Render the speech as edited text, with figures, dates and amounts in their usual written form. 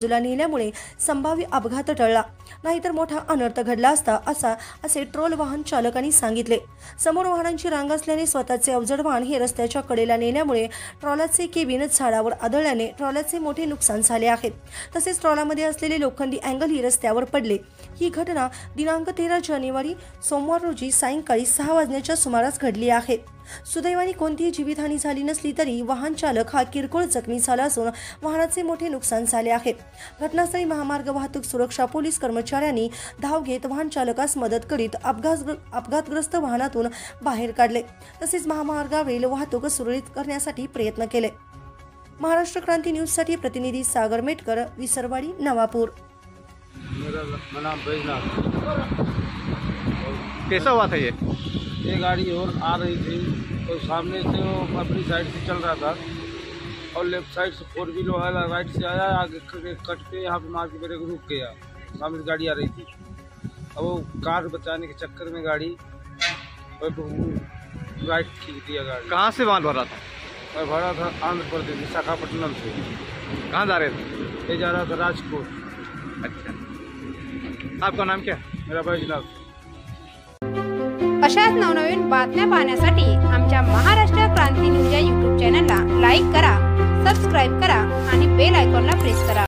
बाजूला नेल्यामुळे संभाव्य अपघात टळला, नाहीतर मोठा अनर्थ घडला असता असे ट्रोल वाहन चालकांनी सांगितले। समोर वाहनांची रांग असल्याने स्वतःचे अवजड वाहन हे रस्त्याच्या कडेला नेल्यामुळे ट्रॉलाचे केबिन झाडावर आदळल्याने ट्रॉलाचे मोठे नुकसान झाले आहे। तसेच ट्रॉलामध्ये असलेले लोखंडी अँगल ही रस्त्यावर पडले। ही घटना दिनांक 13 जानेवारी सोमवार रोजी सायंकाळी 6 वाजण्याच्या सुमारास घडली आहे। सुदैवाने कोणतीही जीवितहानी झाली नसली तरी वाहन चालक हा किरकोळ जखमी झाला असून वाहनाचे मोठे नुकसान झाले आहे। घटनास्थळी महामार्ग वाहतूक सुरक्षा पोलीस कर्मचाऱ्यांनी धाव घेत वाहन चालकास मदत करीत अपघातग्रस्त वाहनातून बाहेर काढले, तसेच महामार्गावरील वाहतूक सुरळीत करण्यासाठी प्रयत्न केले। महाराष्ट्र क्रांती न्यूज साठी प्रतिनिधी सागर मेटकर, विसरवाडी, नवापूर। मेरा नाम बैजनाथ। कैसा हुआ था ये गाड़ी और आ रही थी तो सामने से वो अपनी साइड से चल रहा था और लेफ्ट साइड से 4 व्हीलर वाला राइट से आया, आगे कट के यहाँ पे मार के मेरे को रुक गया। सामने से गाड़ी आ रही थी, अब वो कार बचाने के चक्कर में गाड़ी राइट खींच दिया। गाड़ी कहाँ से माल भरा था? मैं भरा था आंध्र प्रदेश विशाखापट्टनम से। कहाँ जा रहे थे? ये जा रहा था राजकोट। अच्छा, आपका नाम क्या है? मेरा बैजनाथ। अशाच नवनवीन बातम्या पाहण्यासाठी आमच्या महाराष्ट्र क्रांती न्यूज या यूट्यूब चॅनलला लाईक करा, सबस्क्राईब करा आणि बेल आयकॉनला प्रेस करा।